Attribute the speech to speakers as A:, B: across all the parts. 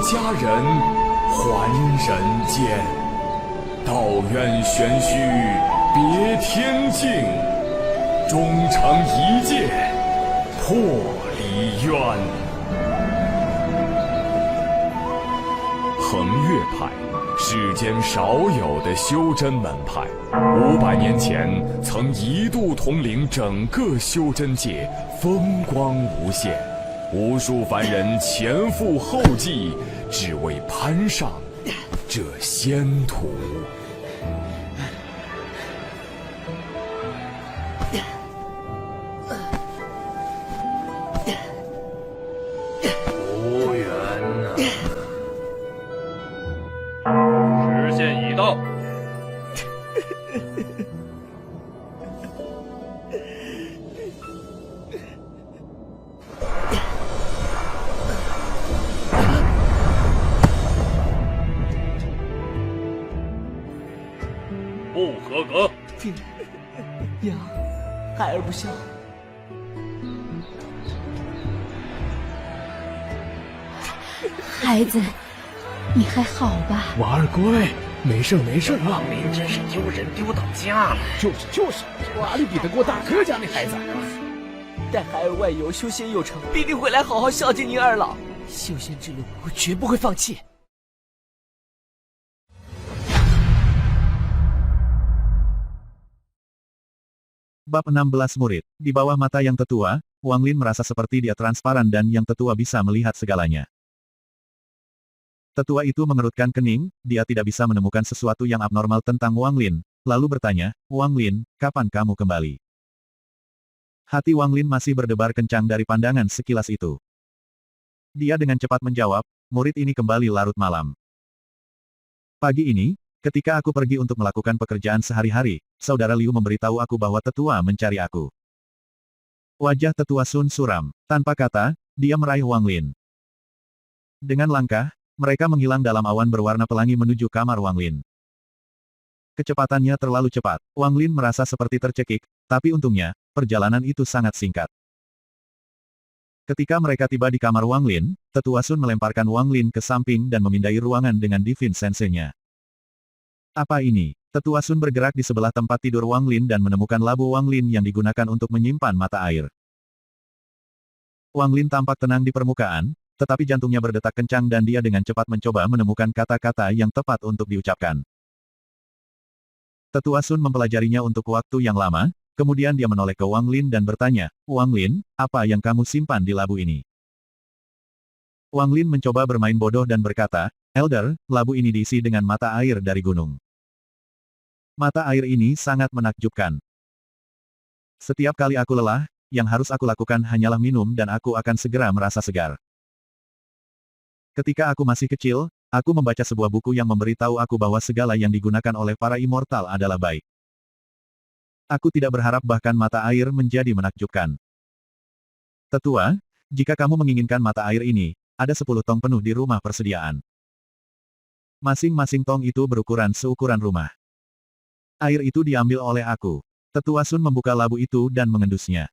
A: 佳人还人间。道愿玄虚别天境，终成一剑破离渊。衡岳派，世间少有的修真门派，500年前曾一度统领整个修真界，风光无限，无数凡人前赴后继，只为攀上这仙途。
B: 无缘呐！时限已到。不合格。
C: 娘，孩儿不孝。
D: 孩子，你还好吧？
E: 娃儿乖，没事啊。
B: 王林真是丢人丢到家了。
E: 就是，哪里比得过大哥家那孩子？
C: 待孩儿外游修仙有成，必定会来好好孝敬您二老。修仙之路，我绝不会放弃。
F: Bab 16 Murid. Di bawah mata yang tetua, Wang Lin merasa seperti dia transparan dan yang tetua bisa melihat segalanya. Tetua itu mengerutkan kening, dia tidak bisa menemukan sesuatu yang abnormal tentang Wang Lin, lalu bertanya, Wang Lin, kapan kamu kembali? Hati Wang Lin masih berdebar kencang dari pandangan sekilas itu. Dia dengan cepat menjawab, murid ini kembali larut malam. Pagi ini, ketika aku pergi untuk melakukan pekerjaan sehari-hari, saudara Liu memberitahu aku bahwa tetua mencari aku. Wajah tetua Sun suram. Tanpa kata, dia meraih Wang Lin. Dengan langkah, mereka menghilang dalam awan berwarna pelangi menuju kamar Wang Lin. Kecepatannya terlalu cepat. Wang Lin merasa seperti tercekik, tapi untungnya, perjalanan itu sangat singkat. Ketika mereka tiba di kamar Wang Lin, tetua Sun melemparkan Wang Lin ke samping dan memindai ruangan dengan Divine Sensei-nya. Apa ini? Tetua Sun bergerak di sebelah tempat tidur Wang Lin dan menemukan labu Wang Lin yang digunakan untuk menyimpan mata air. Wang Lin tampak tenang di permukaan, tetapi jantungnya berdetak kencang dan dia dengan cepat mencoba menemukan kata-kata yang tepat untuk diucapkan. Tetua Sun mempelajarinya untuk waktu yang lama, kemudian dia menoleh ke Wang Lin dan bertanya, Wang Lin, apa yang kamu simpan di labu ini? Wang Lin mencoba bermain bodoh dan berkata, Elder, labu ini diisi dengan mata air dari gunung. Mata air ini sangat menakjubkan. Setiap kali aku lelah, yang harus aku lakukan hanyalah minum dan aku akan segera merasa segar. Ketika aku masih kecil, aku membaca sebuah buku yang memberitahu aku bahwa segala yang digunakan oleh para immortal adalah baik. Aku tidak berharap bahkan mata air menjadi menakjubkan. Tetua, jika kamu menginginkan mata air ini, ada 10 tong penuh di rumah persediaan. Masing-masing tong itu berukuran seukuran rumah. Air itu diambil oleh aku. Tetua Sun membuka labu itu dan mengendusnya.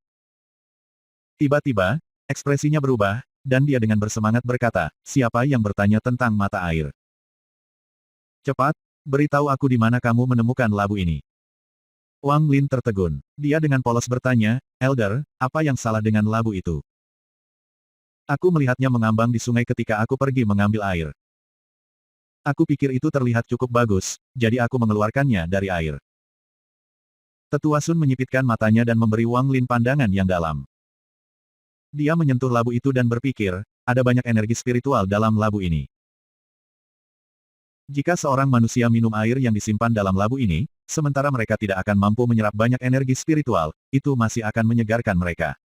F: Tiba-tiba, ekspresinya berubah, dan dia dengan bersemangat berkata, siapa yang bertanya tentang mata air? Cepat, beritahu aku di mana kamu menemukan labu ini. Wang Lin tertegun. Dia dengan polos bertanya, Elder, apa yang salah dengan labu itu? Aku melihatnya mengambang di sungai ketika aku pergi mengambil air. Aku pikir itu terlihat cukup bagus, jadi aku mengeluarkannya dari air. Tetua Sun menyipitkan matanya dan memberi Wang Lin pandangan yang dalam. Dia menyentuh labu itu dan berpikir, ada banyak energi spiritual dalam labu ini. Jika seorang manusia minum air yang disimpan dalam labu ini, sementara mereka tidak akan mampu menyerap banyak energi spiritual, itu masih akan menyegarkan mereka.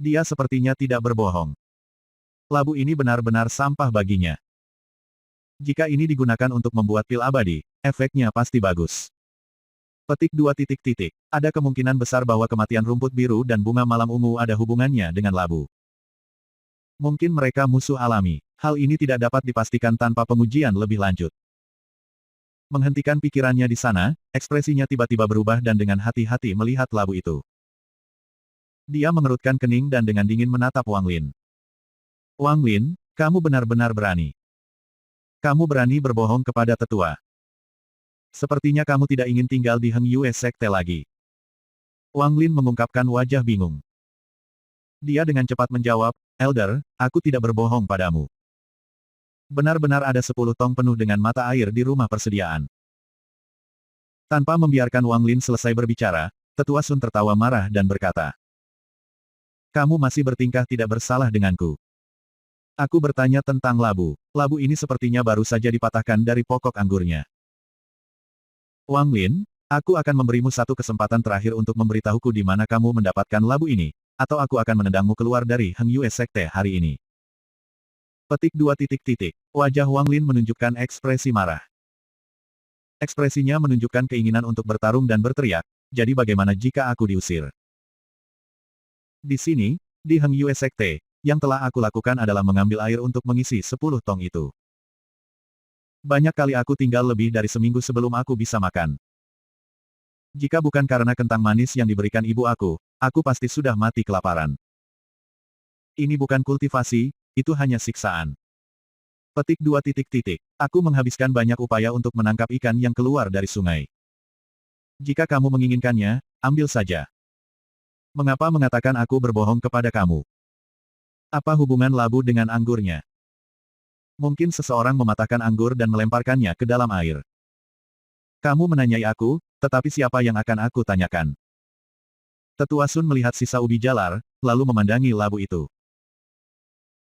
F: Dia sepertinya tidak berbohong. Labu ini benar-benar sampah baginya. Jika ini digunakan untuk membuat pil abadi, efeknya pasti bagus. Petik 2 titik titik. Ada kemungkinan besar bahwa kematian rumput biru dan bunga malam ungu ada hubungannya dengan labu. Mungkin mereka musuh alami. Hal ini tidak dapat dipastikan tanpa pengujian lebih lanjut. Menghentikan pikirannya di sana, ekspresinya tiba-tiba berubah dan dengan hati-hati melihat labu itu. Dia mengerutkan kening dan dengan dingin menatap Wang Lin. Wang Lin, Kamu benar-benar berani. Kamu berani berbohong kepada tetua. Sepertinya kamu tidak ingin tinggal di Heng Yue Sekte lagi. Wang Lin mengungkapkan wajah bingung. Dia dengan cepat menjawab, Elder, aku tidak berbohong padamu. Benar-benar ada 10 tong penuh dengan mata air di rumah persediaan. Tanpa membiarkan Wang Lin selesai berbicara, Tetua Sun tertawa marah dan berkata, kamu masih bertingkah tidak bersalah denganku. Aku bertanya tentang labu. Labu ini sepertinya baru saja dipatahkan dari pokok anggurnya. Wang Lin, aku akan memberimu satu kesempatan terakhir untuk memberitahuku di mana kamu mendapatkan labu ini, atau aku akan menendangmu keluar dari Heng Yue Sekte hari ini. Petik 2 titik titik. Wajah Wang Lin menunjukkan ekspresi marah. Ekspresinya menunjukkan keinginan untuk bertarung dan berteriak, jadi bagaimana jika aku diusir? Di sini, di Heng Yue Sekte, yang telah aku lakukan adalah mengambil air untuk mengisi 10 tong itu. Banyak kali aku tinggal lebih dari seminggu sebelum aku bisa makan. Jika bukan karena kentang manis yang diberikan ibu aku pasti sudah mati kelaparan. Ini bukan kultivasi, itu hanya siksaan. Petik 2 titik titik. Aku menghabiskan banyak upaya untuk menangkap ikan yang keluar dari sungai. Jika kamu menginginkannya, ambil saja. Mengapa mengatakan aku berbohong kepada kamu? Apa hubungan labu dengan anggurnya? Mungkin seseorang mematahkan anggur dan melemparkannya ke dalam air. Kamu menanyai aku, tetapi siapa yang akan aku tanyakan? Tetua Sun melihat sisa ubi jalar, lalu memandangi labu itu.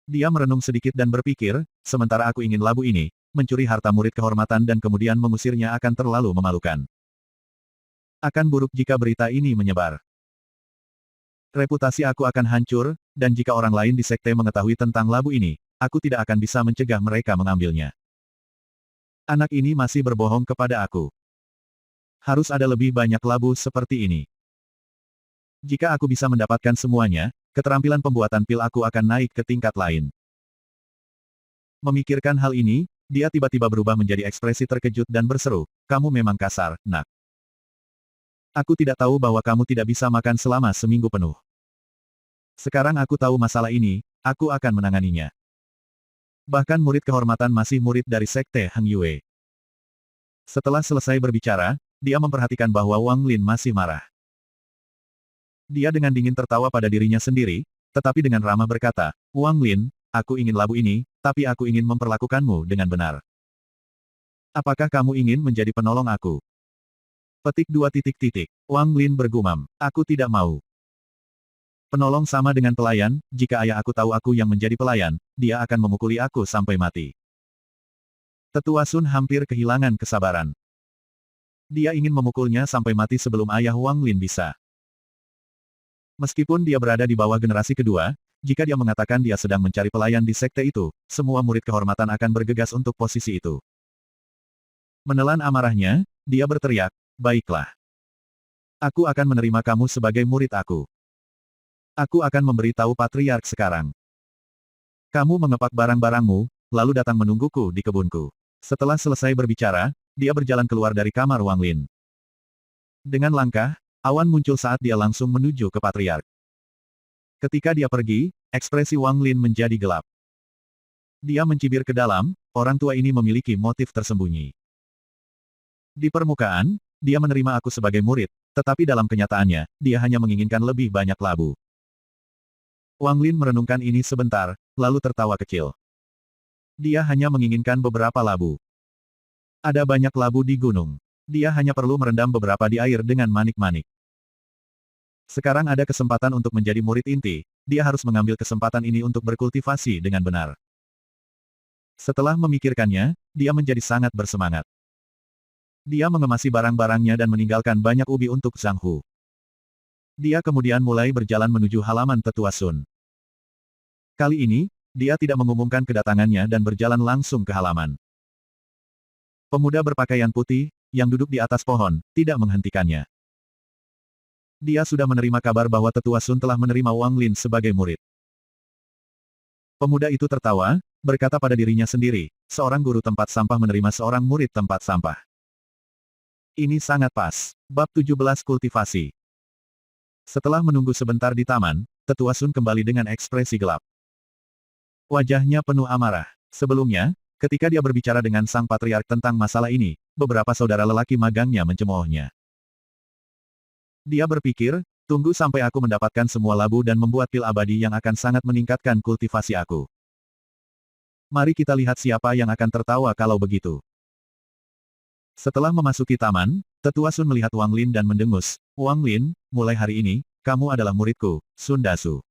F: Dia merenung sedikit dan berpikir, sementara aku ingin labu ini, mencuri harta murid kehormatan dan kemudian mengusirnya akan terlalu memalukan. Akan buruk jika berita ini menyebar. Reputasi aku akan hancur, dan jika orang lain di sekte mengetahui tentang labu ini, aku tidak akan bisa mencegah mereka mengambilnya. Anak ini masih berbohong kepada aku. Harus ada lebih banyak labu seperti ini. Jika aku bisa mendapatkan semuanya, keterampilan pembuatan pil aku akan naik ke tingkat lain. Memikirkan hal ini, dia tiba-tiba berubah menjadi ekspresi terkejut dan berseru, kamu memang kasar, nak. Aku tidak tahu bahwa kamu tidak bisa makan selama seminggu penuh. Sekarang aku tahu masalah ini, aku akan menanganinya. Bahkan murid kehormatan masih murid dari sekte Heng Yue. Setelah selesai berbicara, dia memperhatikan bahwa Wang Lin masih marah. Dia dengan dingin tertawa pada dirinya sendiri, tetapi dengan ramah berkata, Wang Lin, aku ingin labu ini, tapi aku ingin memperlakukanmu dengan benar. Apakah kamu ingin menjadi penolong aku? Petik 2 titik titik. Wang Lin bergumam, aku tidak mau. Penolong sama dengan pelayan, jika ayah aku tahu aku yang menjadi pelayan, dia akan memukuli aku sampai mati. Tetua Sun hampir kehilangan kesabaran. Dia ingin memukulnya sampai mati sebelum ayah Wang Lin bisa. Meskipun dia berada di bawah generasi kedua, jika dia mengatakan dia sedang mencari pelayan di sekte itu, semua murid kehormatan akan bergegas untuk posisi itu. Menelan amarahnya, dia berteriak, baiklah. Aku akan menerima kamu sebagai murid aku. Aku akan memberitahu patriark sekarang. Kamu mengepak barang-barangmu, lalu datang menungguku di kebunku. Setelah selesai berbicara, dia berjalan keluar dari kamar Wang Lin. Dengan langkah, awan muncul saat dia langsung menuju ke patriark. Ketika dia pergi, ekspresi Wang Lin menjadi gelap. Dia mencibir ke dalam, orang tua ini memiliki motif tersembunyi. Di permukaan, dia menerima aku sebagai murid, tetapi dalam kenyataannya, dia hanya menginginkan lebih banyak labu. Wang Lin merenungkan ini sebentar, lalu tertawa kecil. Dia hanya menginginkan beberapa labu. Ada banyak labu di gunung. Dia hanya perlu merendam beberapa di air dengan manik-manik. Sekarang ada kesempatan untuk menjadi murid inti, dia harus mengambil kesempatan ini untuk berkultivasi dengan benar. Setelah memikirkannya, dia menjadi sangat bersemangat. Dia mengemasi barang-barangnya dan meninggalkan banyak ubi untuk Zhang Hu. Dia kemudian mulai berjalan menuju halaman Tetua Sun. Kali ini, dia tidak mengumumkan kedatangannya dan berjalan langsung ke halaman. Pemuda berpakaian putih, yang duduk di atas pohon, tidak menghentikannya. Dia sudah menerima kabar bahwa Tetua Sun telah menerima Wang Lin sebagai murid. Pemuda itu tertawa, berkata pada dirinya sendiri, seorang guru tempat sampah menerima seorang murid tempat sampah. Ini sangat pas. Bab 17 Kultivasi. Setelah menunggu sebentar di taman, Tetua Sun kembali dengan ekspresi gelap. Wajahnya penuh amarah. Sebelumnya, ketika dia berbicara dengan sang patriark tentang masalah ini, beberapa saudara lelaki magangnya mencemoohnya. Dia berpikir, tunggu sampai aku mendapatkan semua labu dan membuat pil abadi yang akan sangat meningkatkan kultivasi aku. Mari kita lihat siapa yang akan tertawa kalau begitu. Setelah memasuki taman, Tetua Sun melihat Wang Lin dan mendengus, Wang Lin, mulai hari ini, kamu adalah muridku, Sun Dasu.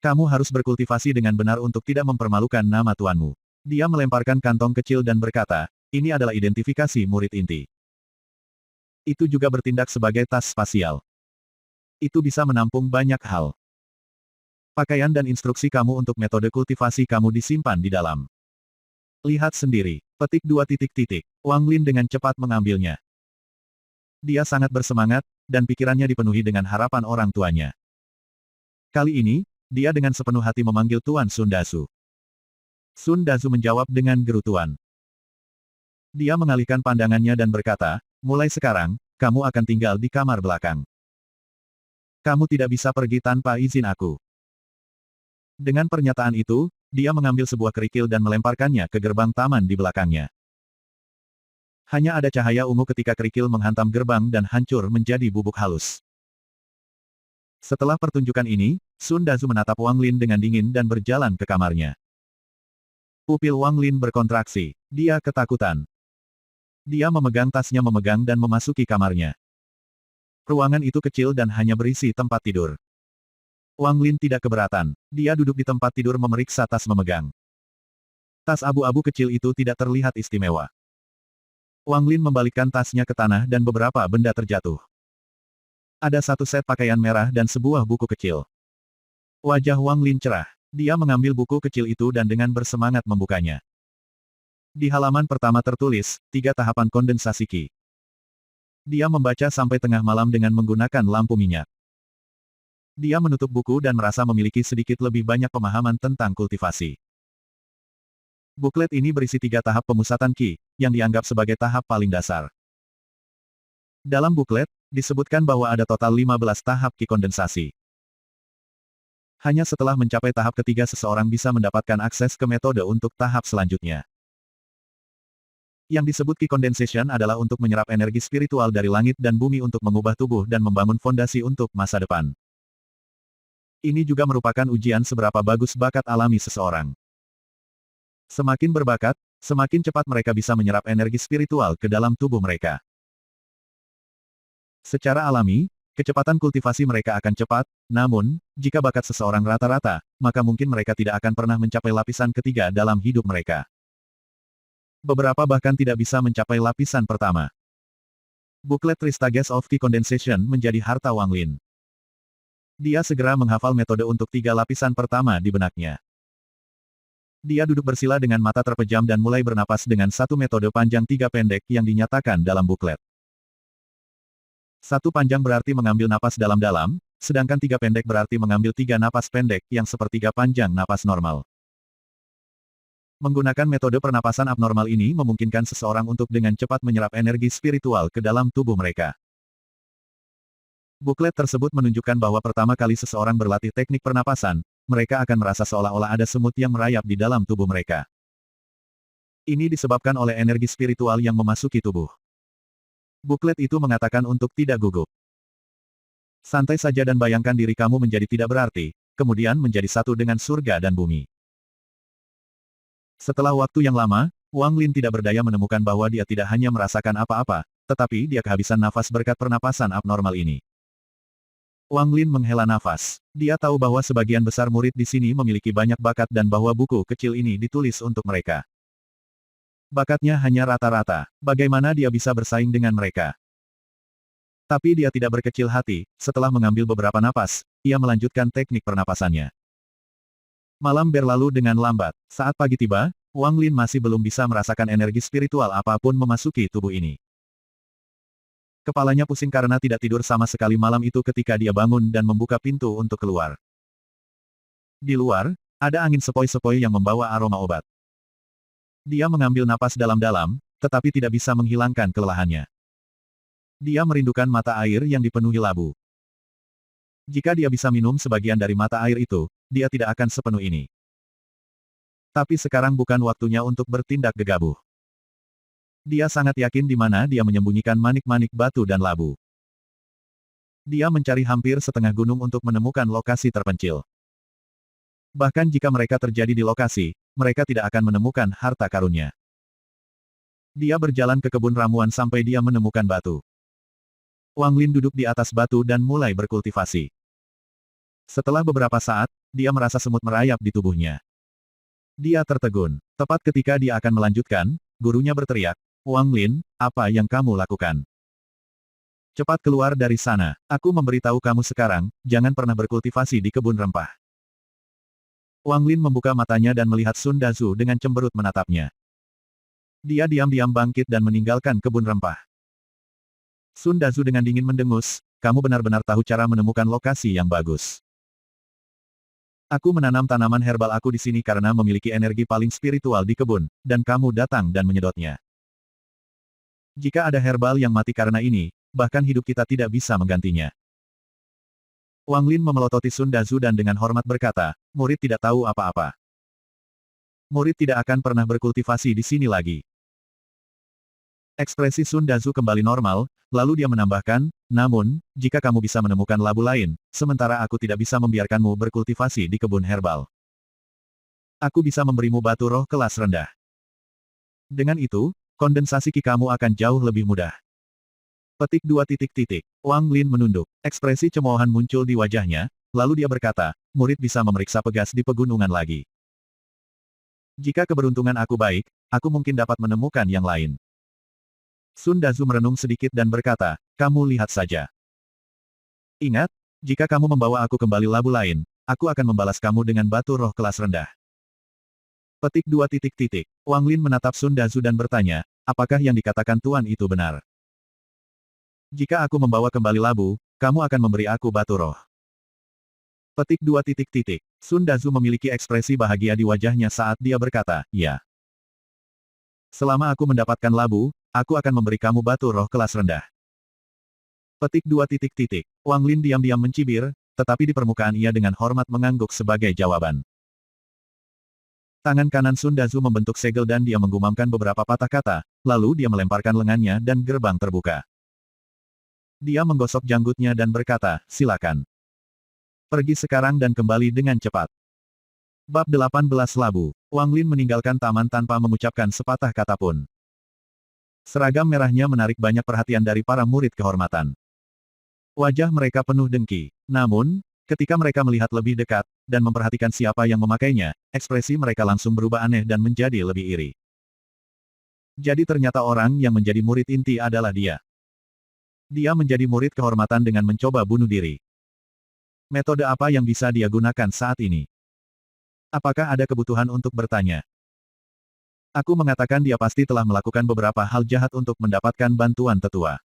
F: Kamu harus berkultivasi dengan benar untuk tidak mempermalukan nama tuanmu. Dia melemparkan kantong kecil dan berkata, ini adalah identifikasi murid inti. Itu juga bertindak sebagai tas spasial. Itu bisa menampung banyak hal. Pakaian dan instruksi kamu untuk metode kultivasi kamu disimpan di dalam. Lihat sendiri, petik 2 titik. Wang Lin dengan cepat mengambilnya. Dia sangat bersemangat, dan pikirannya dipenuhi dengan harapan orang tuanya. Kali ini, dia dengan sepenuh hati memanggil Tuan Sun Dasu. Sun Dasu menjawab dengan gerutuan. Dia mengalihkan pandangannya dan berkata, mulai sekarang, kamu akan tinggal di kamar belakang. Kamu tidak bisa pergi tanpa izin aku. Dengan pernyataan itu, dia mengambil sebuah kerikil dan melemparkannya ke gerbang taman di belakangnya. Hanya ada cahaya ungu ketika kerikil menghantam gerbang dan hancur menjadi bubuk halus. Setelah pertunjukan ini, Sun Dasu menatap Wang Lin dengan dingin dan berjalan ke kamarnya. Pupil Wang Lin berkontraksi. Dia ketakutan. Dia memegang tasnya dan memasuki kamarnya. Ruangan itu kecil dan hanya berisi tempat tidur. Wang Lin tidak keberatan. Dia duduk di tempat tidur memeriksa tas memegang. Tas abu-abu kecil itu tidak terlihat istimewa. Wang Lin membalikkan tasnya ke tanah dan beberapa benda terjatuh. Ada satu set pakaian merah dan sebuah buku kecil. Wajah Wang Lin cerah. Dia mengambil buku kecil itu dan dengan bersemangat membukanya. Di halaman pertama tertulis, 3 tahapan kondensasi Qi. Dia membaca sampai tengah malam dengan menggunakan lampu minyak. Dia menutup buku dan merasa memiliki sedikit lebih banyak pemahaman tentang kultivasi. Buklet ini berisi 3 tahap pemusatan Qi, yang dianggap sebagai tahap paling dasar. Dalam buklet, disebutkan bahwa ada total 15 tahap Qi kondensasi. Hanya setelah mencapai tahap ketiga seseorang bisa mendapatkan akses ke metode untuk tahap selanjutnya. Yang disebut Qi condensation adalah untuk menyerap energi spiritual dari langit dan bumi untuk mengubah tubuh dan membangun fondasi untuk masa depan. Ini juga merupakan ujian seberapa bagus bakat alami seseorang. Semakin berbakat, semakin cepat mereka bisa menyerap energi spiritual ke dalam tubuh mereka. Secara alami, kecepatan kultivasi mereka akan cepat, namun, jika bakat seseorang rata-rata, maka mungkin mereka tidak akan pernah mencapai lapisan ketiga dalam hidup mereka. Beberapa bahkan tidak bisa mencapai lapisan pertama. Buklet 3 Stages of Qi Condensation menjadi harta Wang Lin. Dia segera menghafal metode untuk 3 lapisan pertama di benaknya. Dia duduk bersila dengan mata terpejam dan mulai bernapas dengan satu metode panjang 3 pendek yang dinyatakan dalam buklet. 1 panjang berarti mengambil napas dalam-dalam, sedangkan 3 pendek berarti mengambil 3 napas pendek yang sepertiga panjang napas normal. Menggunakan metode pernapasan abnormal ini memungkinkan seseorang untuk dengan cepat menyerap energi spiritual ke dalam tubuh mereka. Buklet tersebut menunjukkan bahwa pertama kali seseorang berlatih teknik pernapasan, mereka akan merasa seolah-olah ada semut yang merayap di dalam tubuh mereka. Ini disebabkan oleh energi spiritual yang memasuki tubuh. Buklet itu mengatakan untuk tidak gugup. Santai saja dan bayangkan diri kamu menjadi tidak berarti, kemudian menjadi satu dengan surga dan bumi. Setelah waktu yang lama, Wang Lin tidak berdaya menemukan bahwa dia tidak hanya merasakan apa-apa, tetapi dia kehabisan nafas berkat pernapasan abnormal ini. Wang Lin menghela nafas. Dia tahu bahwa sebagian besar murid di sini memiliki banyak bakat dan bahwa buku kecil ini ditulis untuk mereka. Bakatnya hanya rata-rata, bagaimana dia bisa bersaing dengan mereka? Tapi dia tidak berkecil hati, setelah mengambil beberapa napas, ia melanjutkan teknik pernapasannya. Malam berlalu dengan lambat. Saat pagi tiba, Wang Lin masih belum bisa merasakan energi spiritual apapun memasuki tubuh ini. Kepalanya pusing karena tidak tidur sama sekali malam itu ketika dia bangun dan membuka pintu untuk keluar. Di luar, ada angin sepoi-sepoi yang membawa aroma obat. Dia mengambil napas dalam-dalam, tetapi tidak bisa menghilangkan kelelahannya. Dia merindukan mata air yang dipenuhi labu. Jika dia bisa minum sebagian dari mata air itu, dia tidak akan sepenuh ini. Tapi sekarang bukan waktunya untuk bertindak gegabah. Dia sangat yakin di mana dia menyembunyikan manik-manik batu dan labu. Dia mencari hampir setengah gunung untuk menemukan lokasi terpencil. Bahkan jika mereka terjadi di lokasi, mereka tidak akan menemukan harta karunnya. Dia berjalan ke kebun ramuan sampai dia menemukan batu. Wang Lin duduk di atas batu dan mulai berkultivasi. Setelah beberapa saat, dia merasa semut merayap di tubuhnya. Dia tertegun. Tepat ketika dia akan melanjutkan, gurunya berteriak, "Wang Lin, apa yang kamu lakukan? Cepat keluar dari sana. Aku memberitahu kamu sekarang, jangan pernah berkultivasi di kebun rempah." Wang Lin membuka matanya dan melihat Sun Dazu dengan cemberut menatapnya. Dia diam-diam bangkit dan meninggalkan kebun rempah. Sun Dazu dengan dingin mendengus, "Kamu benar-benar tahu cara menemukan lokasi yang bagus. Aku menanam tanaman herbal aku di sini karena memiliki energi paling spiritual di kebun, dan kamu datang dan menyedotnya. Jika ada herbal yang mati karena ini, bahkan hidup kita tidak bisa menggantinya." Wang Lin memelototi Sun Dazu dan dengan hormat berkata, "Murid tidak tahu apa-apa. Murid tidak akan pernah berkultivasi di sini lagi." Ekspresi Sun Dazu kembali normal, lalu dia menambahkan, "Namun, jika kamu bisa menemukan labu lain, sementara aku tidak bisa membiarkanmu berkultivasi di kebun herbal. Aku bisa memberimu batu roh kelas rendah. Dengan itu, kondensasi ki kamu akan jauh lebih mudah." Petik 2. Wang Lin menunduk. Ekspresi cemoohan muncul di wajahnya, lalu dia berkata, "Murid bisa memeriksa pegas di pegunungan lagi. Jika keberuntungan aku baik, aku mungkin dapat menemukan yang lain." Sun Dazu merenung sedikit dan berkata, "Kamu lihat saja. Ingat, jika kamu membawa aku kembali labu lain, aku akan membalas kamu dengan batu roh kelas rendah." Petik 2. Wang Lin menatap Sun Dazu dan bertanya, "Apakah yang dikatakan Tuan itu benar? Jika aku membawa kembali labu, kamu akan memberi aku batu roh." Petik 2. Sun Dazu memiliki ekspresi bahagia di wajahnya saat dia berkata, "Ya. Selama aku mendapatkan labu, aku akan memberi kamu batu roh kelas rendah." Petik 2. Wang Lin diam-diam mencibir, tetapi di permukaan ia dengan hormat mengangguk sebagai jawaban. Tangan kanan Sun Dazu membentuk segel dan dia menggumamkan beberapa patah kata, lalu dia melemparkan lengannya dan gerbang terbuka. Dia menggosok janggutnya dan berkata, "Silakan. Pergi sekarang dan kembali dengan cepat." Bab 18 Labu. Wang Lin meninggalkan taman tanpa mengucapkan sepatah kata pun. Seragam merahnya menarik banyak perhatian dari para murid kehormatan. Wajah mereka penuh dengki. Namun, ketika mereka melihat lebih dekat, dan memperhatikan siapa yang memakainya, ekspresi mereka langsung berubah aneh dan menjadi lebih iri. Jadi ternyata orang yang menjadi murid inti adalah dia. Dia menjadi murid kehormatan dengan mencoba bunuh diri. Metode apa yang bisa dia gunakan saat ini? Apakah ada kebutuhan untuk bertanya? Aku mengatakan dia pasti telah melakukan beberapa hal jahat untuk mendapatkan bantuan tetua.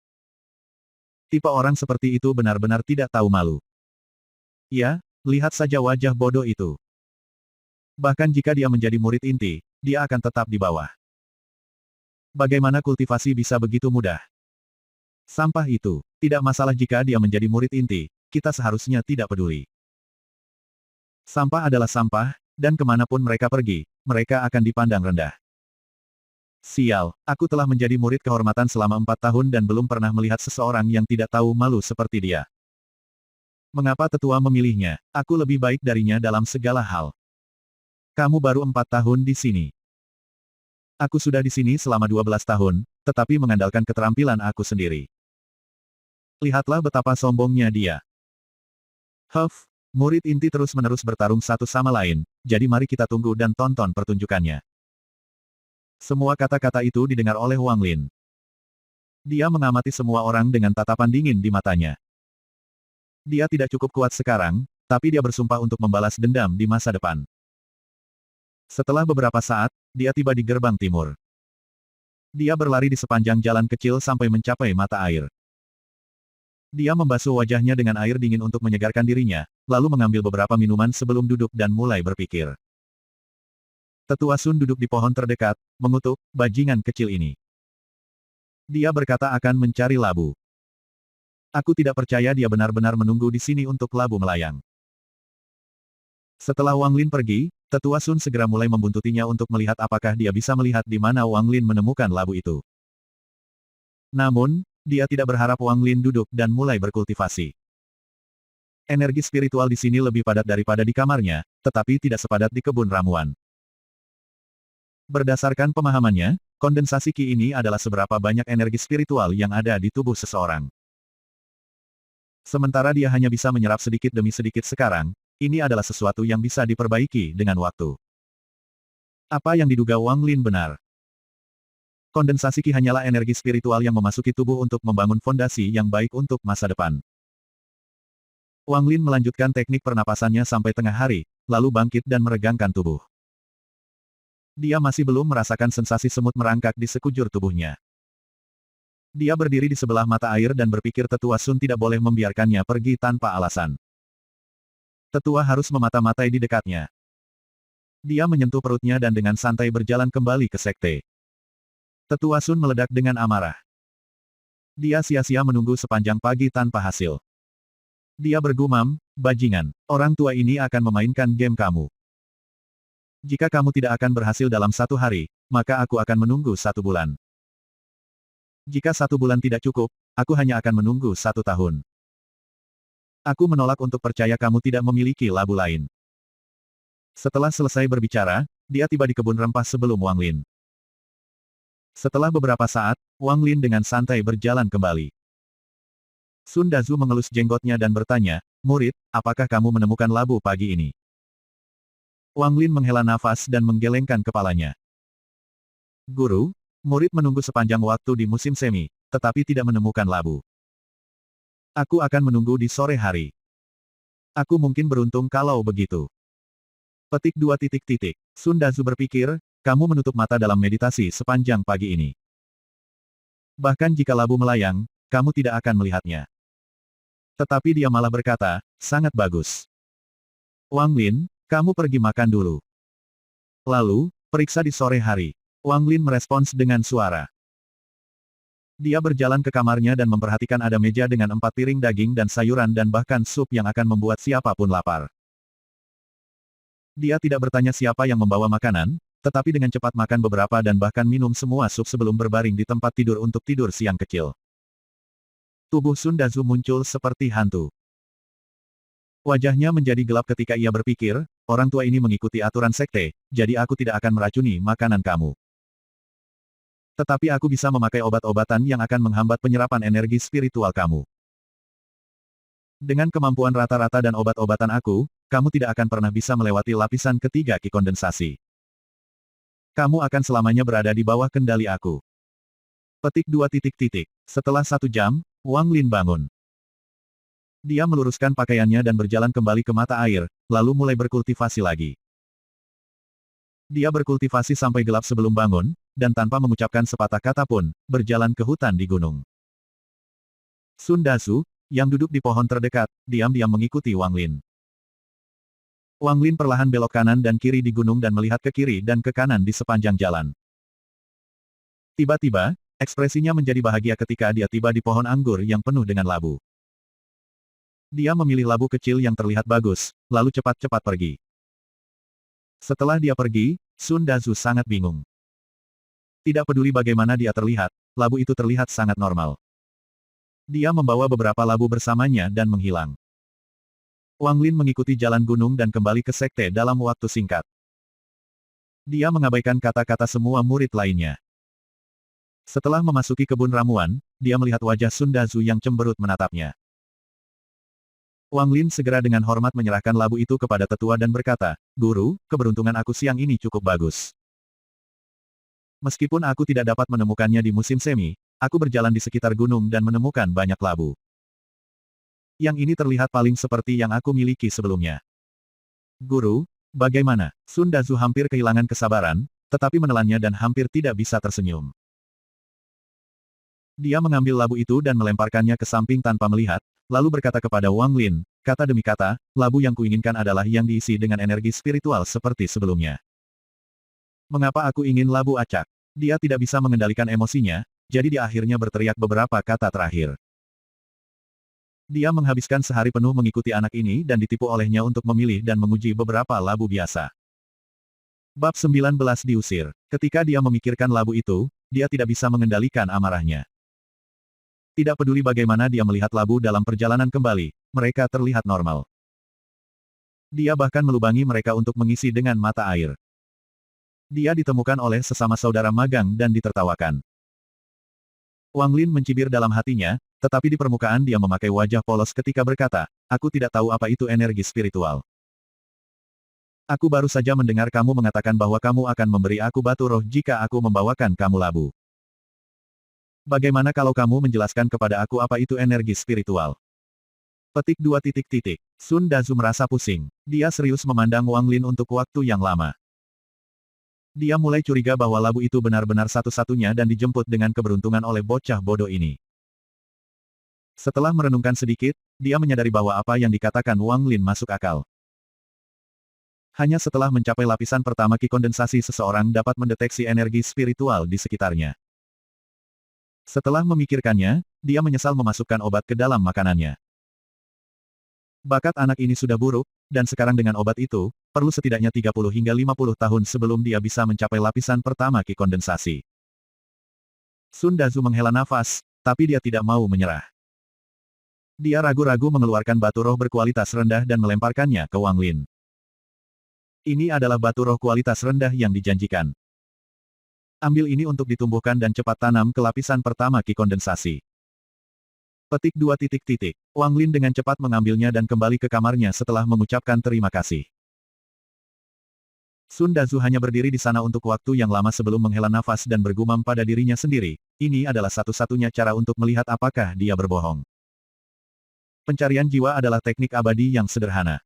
F: Tipe orang seperti itu benar-benar tidak tahu malu. Ya, lihat saja wajah bodoh itu. Bahkan jika dia menjadi murid inti, dia akan tetap di bawah. Bagaimana kultivasi bisa begitu mudah? Sampah itu, tidak masalah jika dia menjadi murid inti, kita seharusnya tidak peduli. Sampah adalah sampah, dan kemanapun mereka pergi, mereka akan dipandang rendah. Sial, aku telah menjadi murid kehormatan selama 4 tahun dan belum pernah melihat seseorang yang tidak tahu malu seperti dia. Mengapa tetua memilihnya? Aku lebih baik darinya dalam segala hal. Kamu baru 4 tahun di sini. Aku sudah di sini selama 12 tahun, tetapi mengandalkan keterampilan aku sendiri. Lihatlah betapa sombongnya dia. Huff, murid inti terus-menerus bertarung satu sama lain, jadi mari kita tunggu dan tonton pertunjukannya. Semua kata-kata itu didengar oleh Wang Lin. Dia mengamati semua orang dengan tatapan dingin di matanya. Dia tidak cukup kuat sekarang, tapi dia bersumpah untuk membalas dendam di masa depan. Setelah beberapa saat, dia tiba di gerbang timur. Dia berlari di sepanjang jalan kecil sampai mencapai mata air. Dia membasuh wajahnya dengan air dingin untuk menyegarkan dirinya, lalu mengambil beberapa minuman sebelum duduk dan mulai berpikir. Tetua Sun duduk di pohon terdekat, mengutuk bajingan kecil ini. Dia berkata akan mencari labu. Aku tidak percaya dia benar-benar menunggu di sini untuk labu melayang. Setelah Wang Lin pergi, Tetua Sun segera mulai membuntutinya untuk melihat apakah dia bisa melihat di mana Wang Lin menemukan labu itu. Namun, dia tidak berharap Wang Lin duduk dan mulai berkultivasi. Energi spiritual di sini lebih padat daripada di kamarnya, tetapi tidak sepadat di kebun ramuan. Berdasarkan pemahamannya, kondensasi Qi ini adalah seberapa banyak energi spiritual yang ada di tubuh seseorang. Sementara dia hanya bisa menyerap sedikit demi sedikit sekarang, ini adalah sesuatu yang bisa diperbaiki dengan waktu. Apa yang diduga Wang Lin benar. Kondensasi Qi hanyalah energi spiritual yang memasuki tubuh untuk membangun fondasi yang baik untuk masa depan. Wang Lin melanjutkan teknik pernapasannya sampai tengah hari, lalu bangkit dan meregangkan tubuh. Dia masih belum merasakan sensasi semut merangkak di sekujur tubuhnya. Dia berdiri di sebelah mata air dan berpikir Tetua Sun tidak boleh membiarkannya pergi tanpa alasan. Tetua harus memata-matai di dekatnya. Dia menyentuh perutnya dan dengan santai berjalan kembali ke sekte. Tetua Sun meledak dengan amarah. Dia sia-sia menunggu sepanjang pagi tanpa hasil. Dia bergumam, "Bajingan, orang tua ini akan memainkan game kamu. Jika kamu tidak akan berhasil dalam 1 hari, maka aku akan menunggu 1 bulan. Jika 1 bulan tidak cukup, aku hanya akan menunggu 1 tahun. Aku menolak untuk percaya kamu tidak memiliki labu lain." Setelah selesai berbicara, dia tiba di kebun rempah sebelum Wang Lin. Setelah beberapa saat, Wang Lin dengan santai berjalan kembali. Sun Dazu mengelus jenggotnya dan bertanya, "Murid, apakah kamu menemukan labu pagi ini?" Wang Lin menghela nafas dan menggelengkan kepalanya. "Guru, murid menunggu sepanjang waktu di musim semi, tetapi tidak menemukan labu. Aku akan menunggu di sore hari. Aku mungkin beruntung kalau begitu." Petik 2. Sun Dazu berpikir, kamu menutup mata dalam meditasi sepanjang pagi ini. Bahkan jika labu melayang, kamu tidak akan melihatnya. Tetapi dia malah berkata, sangat bagus. Wang Lin, kamu pergi makan dulu. Lalu, periksa di sore hari. Wang Lin merespons dengan suara. Dia berjalan ke kamarnya dan memperhatikan ada meja dengan 4 piring daging dan sayuran dan bahkan sup yang akan membuat siapapun lapar. Dia tidak bertanya siapa yang membawa makanan, tetapi dengan cepat makan beberapa dan bahkan minum semua sup sebelum berbaring di tempat tidur untuk tidur siang kecil. Tubuh Sun Dazu muncul seperti hantu. Wajahnya menjadi gelap ketika ia berpikir, orang tua ini mengikuti aturan sekte, jadi aku tidak akan meracuni makanan kamu. Tetapi aku bisa memakai obat-obatan yang akan menghambat penyerapan energi spiritual kamu. Dengan kemampuan rata-rata dan obat-obatan aku, kamu tidak akan pernah bisa melewati lapisan ketiga Qi kondensasi. Kamu akan selamanya berada di bawah kendali aku. Petik 2. Setelah 1 jam, Wang Lin bangun. Dia meluruskan pakaiannya dan berjalan kembali ke mata air, lalu mulai berkultivasi lagi. Dia berkultivasi sampai gelap sebelum bangun, dan tanpa mengucapkan sepatah kata pun, berjalan ke hutan di gunung. Sun Dazu, yang duduk di pohon terdekat, diam-diam mengikuti Wang Lin. Wang Lin perlahan belok kanan dan kiri di gunung dan melihat ke kiri dan ke kanan di sepanjang jalan. Tiba-tiba, ekspresinya menjadi bahagia ketika dia tiba di pohon anggur yang penuh dengan labu. Dia memilih labu kecil yang terlihat bagus, lalu cepat-cepat pergi. Setelah dia pergi, Sun Dazu sangat bingung. Tidak peduli bagaimana dia terlihat, labu itu terlihat sangat normal. Dia membawa beberapa labu bersamanya dan menghilang. Wang Lin mengikuti jalan gunung dan kembali ke sekte dalam waktu singkat. Dia mengabaikan kata-kata semua murid lainnya. Setelah memasuki kebun ramuan, dia melihat wajah Sun Dazu yang cemberut menatapnya. Wang Lin segera dengan hormat menyerahkan labu itu kepada tetua dan berkata, "Guru, keberuntungan aku siang ini cukup bagus. Meskipun aku tidak dapat menemukannya di musim semi, aku berjalan di sekitar gunung dan menemukan banyak labu. Yang ini terlihat paling seperti yang aku miliki sebelumnya." "Guru, bagaimana?" Sun Dazu hampir kehilangan kesabaran, tetapi menelannya dan hampir tidak bisa tersenyum. Dia mengambil labu itu dan melemparkannya ke samping tanpa melihat, lalu berkata kepada Wang Lin, kata demi kata, "Labu yang kuinginkan adalah yang diisi dengan energi spiritual seperti sebelumnya. Mengapa aku ingin labu acak?" Dia tidak bisa mengendalikan emosinya, jadi dia akhirnya berteriak beberapa kata terakhir. Dia menghabiskan sehari penuh mengikuti anak ini dan ditipu olehnya untuk memilih dan menguji beberapa labu biasa. Bab 19 diusir. Ketika dia memikirkan labu itu, dia tidak bisa mengendalikan amarahnya. Tidak peduli bagaimana dia melihat labu dalam perjalanan kembali, mereka terlihat normal. Dia bahkan melubangi mereka untuk mengisi dengan mata air. Dia ditemukan oleh sesama saudara magang dan ditertawakan. Wang Lin mencibir dalam hatinya, tetapi di permukaan dia memakai wajah polos ketika berkata, "Aku tidak tahu apa itu energi spiritual. Aku baru saja mendengar kamu mengatakan bahwa kamu akan memberi aku batu roh jika aku membawakan kamu labu. Bagaimana kalau kamu menjelaskan kepada aku apa itu energi spiritual?" Petik 2. Sun Dazu merasa pusing. Dia serius memandang Wang Lin untuk waktu yang lama. Dia mulai curiga bahwa labu itu benar-benar satu-satunya dan dijemput dengan keberuntungan oleh bocah bodoh ini. Setelah merenungkan sedikit, dia menyadari bahwa apa yang dikatakan Wang Lin masuk akal. Hanya setelah mencapai lapisan pertama ki kondensasi seseorang dapat mendeteksi energi spiritual di sekitarnya. Setelah memikirkannya, dia menyesal memasukkan obat ke dalam makanannya. Bakat anak ini sudah buruk, dan sekarang dengan obat itu, perlu setidaknya 30 hingga 50 tahun sebelum dia bisa mencapai lapisan pertama ki kondensasi. Sun Dazu menghela nafas, tapi dia tidak mau menyerah. Dia ragu-ragu mengeluarkan batu roh berkualitas rendah dan melemparkannya ke Wang Lin. Ini adalah batu roh kualitas rendah yang dijanjikan. Ambil ini untuk ditumbuhkan dan cepat tanam ke lapisan pertama ki kondensasi. Petik 2. Wang Lin dengan cepat mengambilnya dan kembali ke kamarnya setelah mengucapkan terima kasih. Sun Dazu hanya berdiri di sana untuk waktu yang lama sebelum menghela nafas dan bergumam pada dirinya sendiri, ini adalah satu-satunya cara untuk melihat apakah dia berbohong. Pencarian jiwa adalah teknik abadi yang sederhana.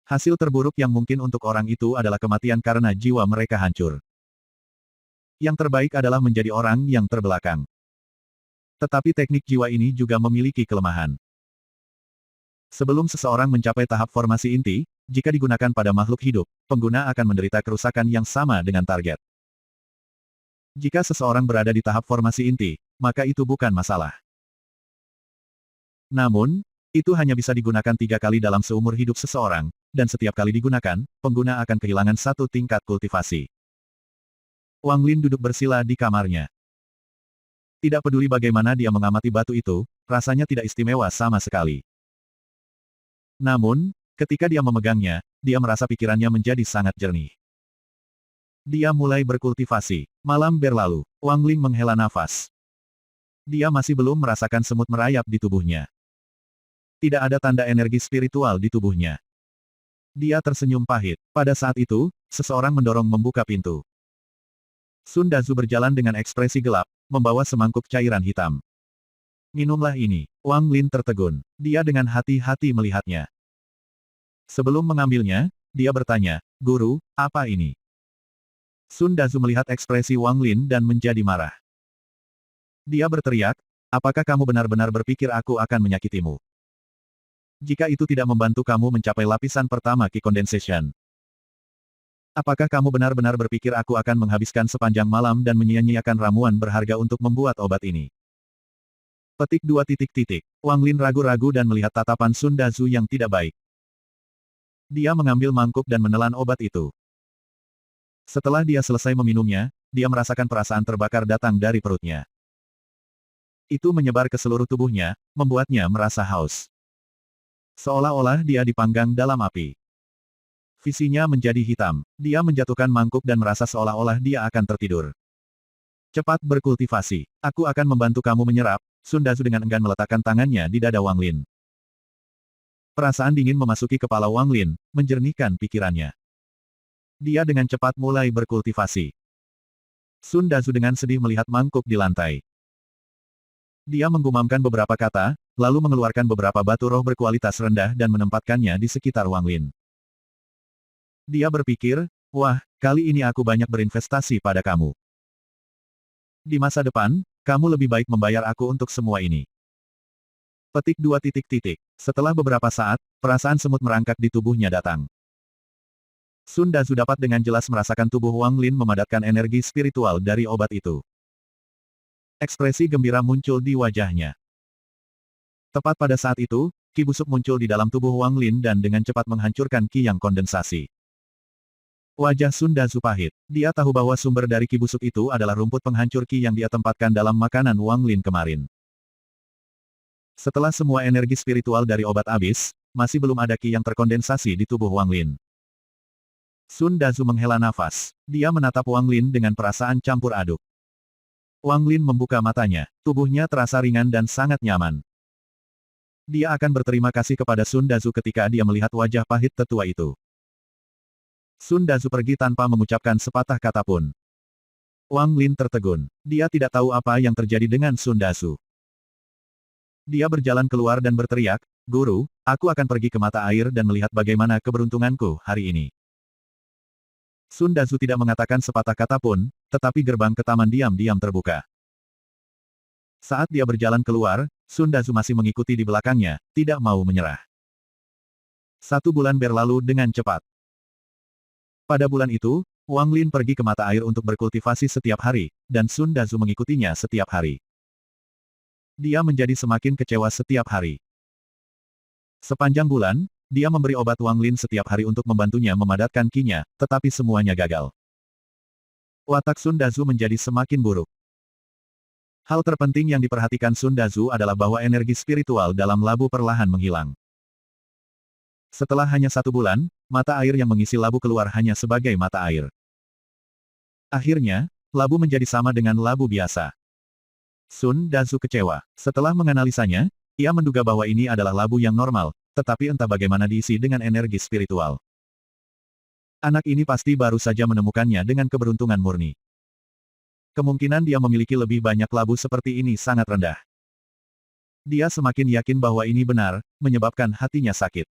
F: Hasil terburuk yang mungkin untuk orang itu adalah kematian karena jiwa mereka hancur. Yang terbaik adalah menjadi orang yang terbelakang. Tetapi teknik jiwa ini juga memiliki kelemahan. Sebelum seseorang mencapai tahap formasi inti, jika digunakan pada makhluk hidup, pengguna akan menderita kerusakan yang sama dengan target. Jika seseorang berada di tahap formasi inti, maka itu bukan masalah. Namun, itu hanya bisa digunakan 3 kali dalam seumur hidup seseorang, dan setiap kali digunakan, pengguna akan kehilangan 1 tingkat kultivasi. Wang Lin duduk bersila di kamarnya. Tidak peduli bagaimana dia mengamati batu itu, rasanya tidak istimewa sama sekali. Namun, ketika dia memegangnya, dia merasa pikirannya menjadi sangat jernih. Dia mulai berkultivasi. Malam berlalu, Wang Lin menghela nafas. Dia masih belum merasakan semut merayap di tubuhnya. Tidak ada tanda energi spiritual di tubuhnya. Dia tersenyum pahit. Pada saat itu, seseorang mendorong membuka pintu. Sun Dazu berjalan dengan ekspresi gelap, membawa semangkuk cairan hitam. "Minumlah ini." Wang Lin tertegun. Dia dengan hati-hati melihatnya. Sebelum mengambilnya, dia bertanya, "Guru, apa ini?" Sun Dazu melihat ekspresi Wang Lin dan menjadi marah. Dia berteriak, "Apakah kamu benar-benar berpikir aku akan menyakitimu? Jika itu tidak membantu kamu mencapai lapisan pertama ki condensation. Apakah kamu benar-benar berpikir aku akan menghabiskan sepanjang malam dan menyia-nyiakan ramuan berharga untuk membuat obat ini?" Petik 2. Wang Lin ragu-ragu dan melihat tatapan Sun Dazu yang tidak baik. Dia mengambil mangkuk dan menelan obat itu. Setelah dia selesai meminumnya, dia merasakan perasaan terbakar datang dari perutnya. Itu menyebar ke seluruh tubuhnya, membuatnya merasa haus. Seolah-olah dia dipanggang dalam api. Visinya menjadi hitam. Dia menjatuhkan mangkuk dan merasa seolah-olah dia akan tertidur. "Cepat berkultivasi. Aku akan membantu kamu menyerap." Sun Dazu dengan enggan meletakkan tangannya di dada Wang Lin. Perasaan dingin memasuki kepala Wang Lin, menjernihkan pikirannya. Dia dengan cepat mulai berkultivasi. Sun Dazu dengan sedih melihat mangkuk di lantai. Dia menggumamkan beberapa kata, lalu mengeluarkan beberapa batu roh berkualitas rendah dan menempatkannya di sekitar Wang Lin. Dia berpikir, "Wah, kali ini aku banyak berinvestasi pada kamu. Di masa depan, kamu lebih baik membayar aku untuk semua ini." Petik 2. Setelah beberapa saat, perasaan semut merangkak di tubuhnya datang. Sun Dazu dapat dengan jelas merasakan tubuh Wang Lin memadatkan energi spiritual dari obat itu. Ekspresi gembira muncul di wajahnya. Tepat pada saat itu, ki busuk muncul di dalam tubuh Wang Lin dan dengan cepat menghancurkan ki yang kondensasi. Wajah Sun Dazu pahit. Dia tahu bahwa sumber dari ki busuk itu adalah rumput penghancur ki yang dia tempatkan dalam makanan Wang Lin kemarin. Setelah semua energi spiritual dari obat habis, masih belum ada ki yang terkondensasi di tubuh Wang Lin. Sun Dazu menghela nafas. Dia menatap Wang Lin dengan perasaan campur aduk. Wang Lin membuka matanya. Tubuhnya terasa ringan dan sangat nyaman. Dia akan berterima kasih kepada Sun Dazu ketika dia melihat wajah pahit tetua itu. Sun Dazu pergi tanpa mengucapkan sepatah kata pun. Wang Lin tertegun. Dia tidak tahu apa yang terjadi dengan Sun Dazu. Dia berjalan keluar dan berteriak, "Guru, aku akan pergi ke mata air dan melihat bagaimana keberuntunganku hari ini." Sun Dazu tidak mengatakan sepatah kata pun, tetapi gerbang ke taman diam-diam terbuka. Saat dia berjalan keluar, Sun Dazu masih mengikuti di belakangnya, tidak mau menyerah. 1 bulan berlalu dengan cepat. Pada bulan itu, Wang Lin pergi ke mata air untuk berkultivasi setiap hari, dan Sun Dazu mengikutinya setiap hari. Dia menjadi semakin kecewa setiap hari. Sepanjang bulan, dia memberi obat Wang Lin setiap hari untuk membantunya memadatkan ki-nya, tetapi semuanya gagal. Watak Sun Dazu menjadi semakin buruk. Hal terpenting yang diperhatikan Sun Dazu adalah bahwa energi spiritual dalam labu perlahan menghilang. Setelah hanya 1 bulan, mata air yang mengisi labu keluar hanya sebagai mata air. Akhirnya, labu menjadi sama dengan labu biasa. Sun Dazu kecewa. Setelah menganalisanya, ia menduga bahwa ini adalah labu yang normal, tetapi entah bagaimana diisi dengan energi spiritual. Anak ini pasti baru saja menemukannya dengan keberuntungan murni. Kemungkinan dia memiliki lebih banyak labu seperti ini sangat rendah. Dia semakin yakin bahwa ini benar, menyebabkan hatinya sakit.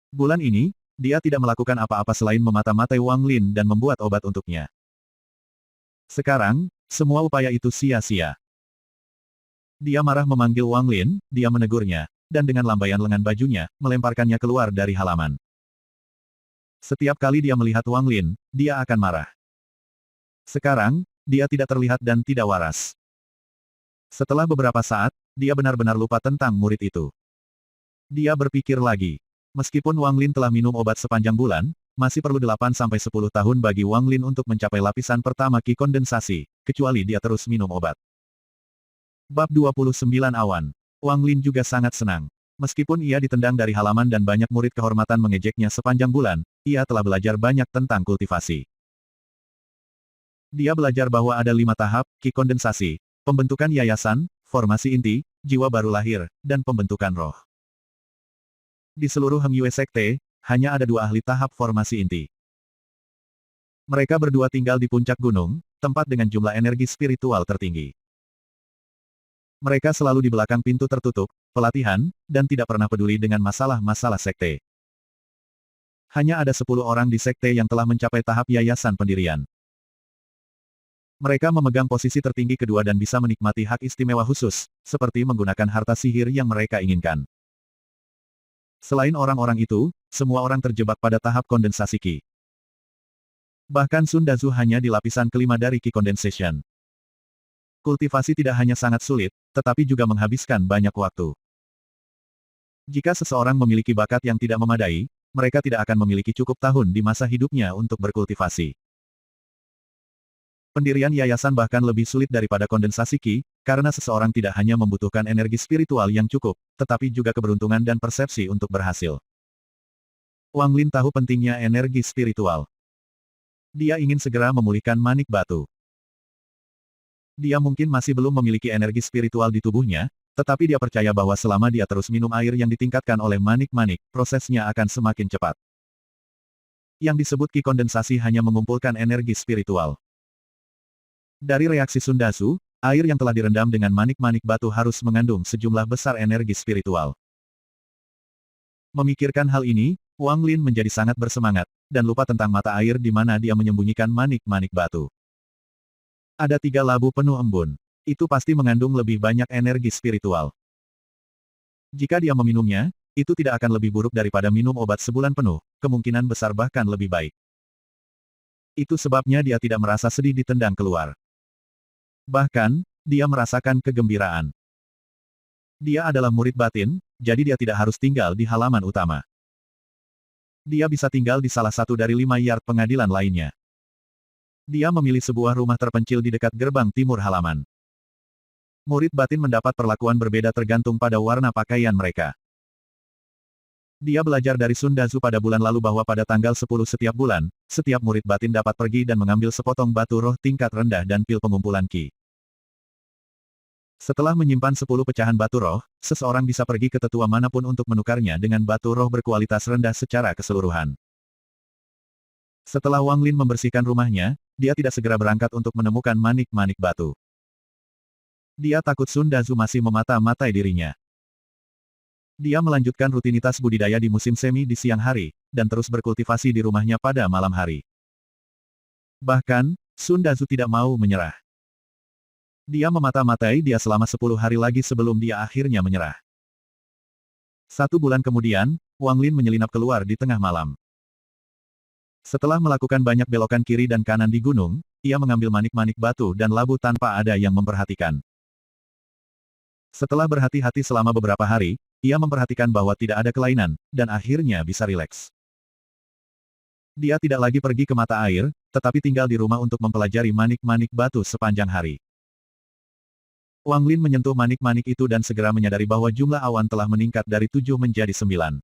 F: Bulan ini, dia tidak melakukan apa-apa selain memata-matai Wang Lin dan membuat obat untuknya. Sekarang, semua upaya itu sia-sia. Dia marah memanggil Wang Lin, dia menegurnya, dan dengan lambaian lengan bajunya, melemparkannya keluar dari halaman. Setiap kali dia melihat Wang Lin, dia akan marah. Sekarang, dia tidak terlihat dan tidak waras. Setelah beberapa saat, dia benar-benar lupa tentang murid itu. Dia berpikir lagi. Meskipun Wang Lin telah minum obat sepanjang bulan, masih perlu 8-10 tahun bagi Wang Lin untuk mencapai lapisan pertama ki kondensasi, kecuali dia terus minum obat. Bab 29 Awan. Wang Lin juga sangat senang. Meskipun ia ditendang dari halaman dan banyak murid kehormatan mengejeknya sepanjang bulan, ia telah belajar banyak tentang kultivasi. Dia belajar bahwa ada 5 tahap, ki kondensasi, pembentukan yayasan, formasi inti, jiwa baru lahir, dan pembentukan roh. Di seluruh Heng Yue Sekte, hanya ada 2 ahli tahap formasi inti. Mereka berdua tinggal di puncak gunung, tempat dengan jumlah energi spiritual tertinggi. Mereka selalu di belakang pintu tertutup, pelatihan, dan tidak pernah peduli dengan masalah-masalah sekte. Hanya ada 10 orang di sekte yang telah mencapai tahap yayasan pendirian. Mereka memegang posisi tertinggi kedua dan bisa menikmati hak istimewa khusus, seperti menggunakan harta sihir yang mereka inginkan. Selain orang-orang itu, semua orang terjebak pada tahap kondensasi ki. Bahkan Sun Dazu hanya di lapisan kelima dari ki condensation. Kultivasi tidak hanya sangat sulit, tetapi juga menghabiskan banyak waktu. Jika seseorang memiliki bakat yang tidak memadai, mereka tidak akan memiliki cukup tahun di masa hidupnya untuk berkultivasi. Pendirian yayasan bahkan lebih sulit daripada kondensasi ki, karena seseorang tidak hanya membutuhkan energi spiritual yang cukup, tetapi juga keberuntungan dan persepsi untuk berhasil. Wang Lin tahu pentingnya energi spiritual. Dia ingin segera memulihkan manik batu. Dia mungkin masih belum memiliki energi spiritual di tubuhnya, tetapi dia percaya bahwa selama dia terus minum air yang ditingkatkan oleh manik-manik, prosesnya akan semakin cepat. Yang disebut ki kondensasi hanya mengumpulkan energi spiritual. Dari reaksi Sun Dazu, air yang telah direndam dengan manik-manik batu harus mengandung sejumlah besar energi spiritual. Memikirkan hal ini, Wang Lin menjadi sangat bersemangat, dan lupa tentang mata air di mana dia menyembunyikan manik-manik batu. Ada 3 labu penuh embun. Itu pasti mengandung lebih banyak energi spiritual. Jika dia meminumnya, itu tidak akan lebih buruk daripada minum obat sebulan penuh, kemungkinan besar bahkan lebih baik. Itu sebabnya dia tidak merasa sedih ditendang keluar. Bahkan, dia merasakan kegembiraan. Dia adalah murid batin, jadi dia tidak harus tinggal di halaman utama. Dia bisa tinggal di salah satu dari 5 yard pengadilan lainnya. Dia memilih sebuah rumah terpencil di dekat gerbang timur halaman. Murid batin mendapat perlakuan berbeda tergantung pada warna pakaian mereka. Dia belajar dari Sun Dazu pada bulan lalu bahwa pada tanggal 10 setiap bulan, setiap murid batin dapat pergi dan mengambil sepotong batu roh tingkat rendah dan pil pengumpulan ki. Setelah menyimpan 10 pecahan batu roh, seseorang bisa pergi ke tetua manapun untuk menukarnya dengan batu roh berkualitas rendah secara keseluruhan. Setelah Wang Lin membersihkan rumahnya, dia tidak segera berangkat untuk menemukan manik-manik batu. Dia takut Sun Dazu masih memata-matai dirinya. Dia melanjutkan rutinitas budidaya di musim semi di siang hari, dan terus berkultivasi di rumahnya pada malam hari. Bahkan, Sun Dazu tidak mau menyerah. Dia memata-matai dia selama 10 hari lagi sebelum dia akhirnya menyerah. 1 bulan kemudian, Wang Lin menyelinap keluar di tengah malam. Setelah melakukan banyak belokan kiri dan kanan di gunung, ia mengambil manik-manik batu dan labu tanpa ada yang memperhatikan. Setelah berhati-hati selama beberapa hari, ia memperhatikan bahwa tidak ada kelainan, dan akhirnya bisa rileks. Dia tidak lagi pergi ke mata air, tetapi tinggal di rumah untuk mempelajari manik-manik batu sepanjang hari. Wang Lin menyentuh manik-manik itu dan segera menyadari bahwa jumlah awan telah meningkat dari 7 menjadi 9.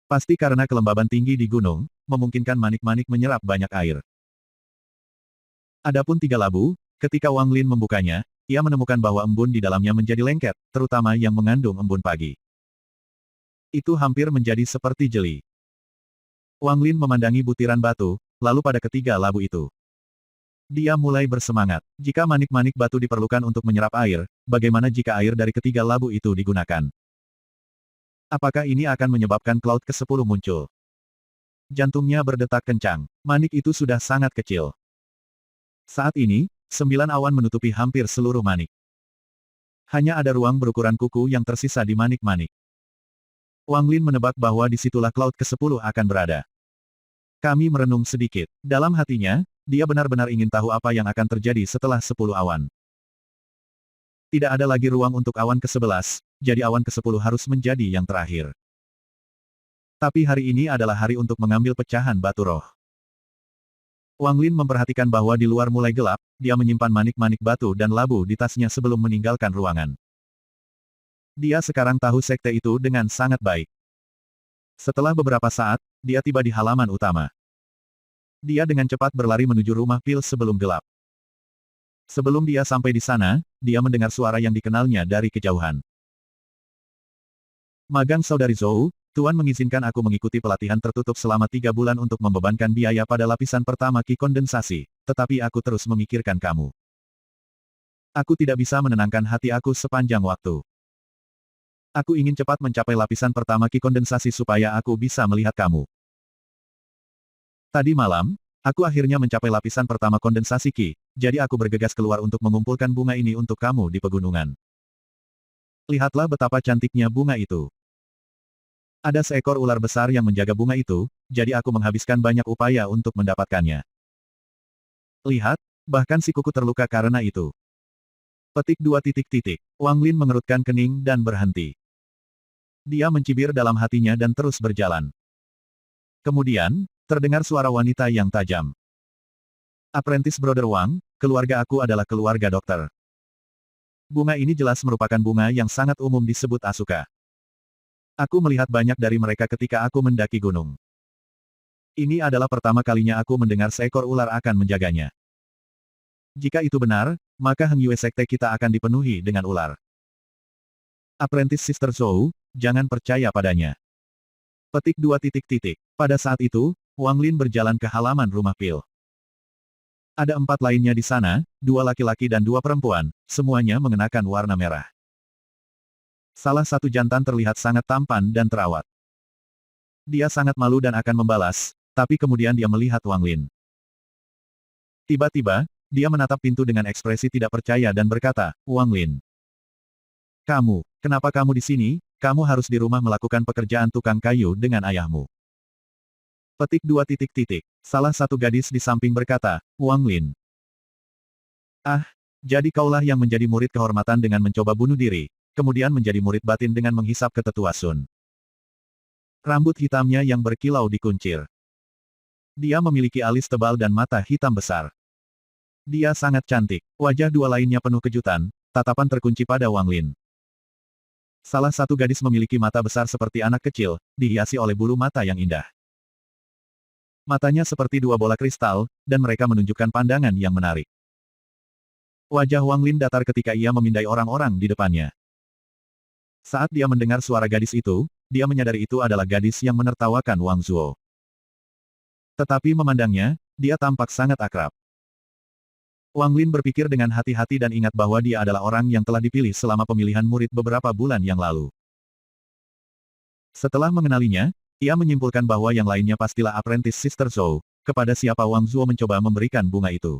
F: Pasti karena kelembaban tinggi di gunung, memungkinkan manik-manik menyerap banyak air. Adapun 3 labu, ketika Wang Lin membukanya, ia menemukan bahwa embun di dalamnya menjadi lengket, terutama yang mengandung embun pagi. Itu hampir menjadi seperti jeli. Wang Lin memandangi butiran batu, lalu pada ketiga labu itu. Dia mulai bersemangat. Jika manik-manik batu diperlukan untuk menyerap air, bagaimana jika air dari ketiga labu itu digunakan? Apakah ini akan menyebabkan Cloud ke-10 muncul? Jantungnya berdetak kencang. Manik itu sudah sangat kecil. Saat ini, 9 awan menutupi hampir seluruh manik. Hanya ada ruang berukuran kuku yang tersisa di manik-manik. Wang Lin menebak bahwa disitulah Cloud ke-10 akan berada. Kami merenung sedikit. Dalam hatinya, dia benar-benar ingin tahu apa yang akan terjadi setelah 10 awan. Tidak ada lagi ruang untuk awan ke-11, jadi awan ke-10 harus menjadi yang terakhir. Tapi hari ini adalah hari untuk mengambil pecahan batu roh. Wang Lin memperhatikan bahwa di luar mulai gelap, dia menyimpan manik-manik batu dan labu di tasnya sebelum meninggalkan ruangan. Dia sekarang tahu sekte itu dengan sangat baik. Setelah beberapa saat, dia tiba di halaman utama. Dia dengan cepat berlari menuju rumah pil sebelum gelap. Sebelum dia sampai di sana, dia mendengar suara yang dikenalnya dari kejauhan. Magang Saudari Zhou, Tuan mengizinkan aku mengikuti pelatihan tertutup selama 3 bulan untuk membebankan biaya pada lapisan pertama ki kondensasi, tetapi aku terus memikirkan kamu. Aku tidak bisa menenangkan hati aku sepanjang waktu. Aku ingin cepat mencapai lapisan pertama ki kondensasi supaya aku bisa melihat kamu. Tadi malam, aku akhirnya mencapai lapisan pertama kondensasi ki, jadi aku bergegas keluar untuk mengumpulkan bunga ini untuk kamu di pegunungan. Lihatlah betapa cantiknya bunga itu. Ada seekor ular besar yang menjaga bunga itu, jadi aku menghabiskan banyak upaya untuk mendapatkannya. Lihat, bahkan si kuku terluka karena itu. Petik 2 titik. Wang Lin mengerutkan kening dan berhenti. Dia mencibir dalam hatinya dan terus berjalan. Kemudian, terdengar suara wanita yang tajam. Apprentice Brother Wang, keluarga aku adalah keluarga dokter. Bunga ini jelas merupakan bunga yang sangat umum disebut Asuka. Aku melihat banyak dari mereka ketika aku mendaki gunung. Ini adalah pertama kalinya aku mendengar seekor ular akan menjaganya. Jika itu benar, maka Heng Yue Sekte kita akan dipenuhi dengan ular. Apprentice Sister Zhou, jangan percaya padanya. Petik 2 titik. Pada saat itu, Wang Lin berjalan ke halaman rumah pil. Ada 4 lainnya di sana, 2 laki-laki dan 2 perempuan, semuanya mengenakan warna merah. Salah satu jantan terlihat sangat tampan dan terawat. Dia sangat malu dan akan membalas, tapi kemudian dia melihat Wang Lin. Tiba-tiba, dia menatap pintu dengan ekspresi tidak percaya dan berkata, Wang Lin. Kenapa kamu di sini? Kamu harus di rumah melakukan pekerjaan tukang kayu dengan ayahmu. Petik 2 titik. Salah satu gadis di samping berkata, Wang Lin. Ah, jadi kaulah yang menjadi murid kehormatan dengan mencoba bunuh diri, kemudian menjadi murid batin dengan menghisap ke tetua Sun. Rambut hitamnya yang berkilau dikuncir. Dia memiliki alis tebal dan mata hitam besar. Dia sangat cantik. Wajah dua lainnya penuh kejutan, tatapan terkunci pada Wang Lin. Salah satu gadis memiliki mata besar seperti anak kecil, dihiasi oleh bulu mata yang indah. Matanya seperti dua bola kristal, dan mereka menunjukkan pandangan yang menarik. Wajah Wang Lin datar ketika ia memindai orang-orang di depannya. Saat dia mendengar suara gadis itu, dia menyadari itu adalah gadis yang menertawakan Wang Zuo. Tetapi memandangnya, dia tampak sangat akrab. Wang Lin berpikir dengan hati-hati dan ingat bahwa dia adalah orang yang telah dipilih selama pemilihan murid beberapa bulan yang lalu. Setelah mengenalinya, ia menyimpulkan bahwa yang lainnya pastilah apprentice Sister Zhou, kepada siapa Wang Zuo mencoba memberikan bunga itu.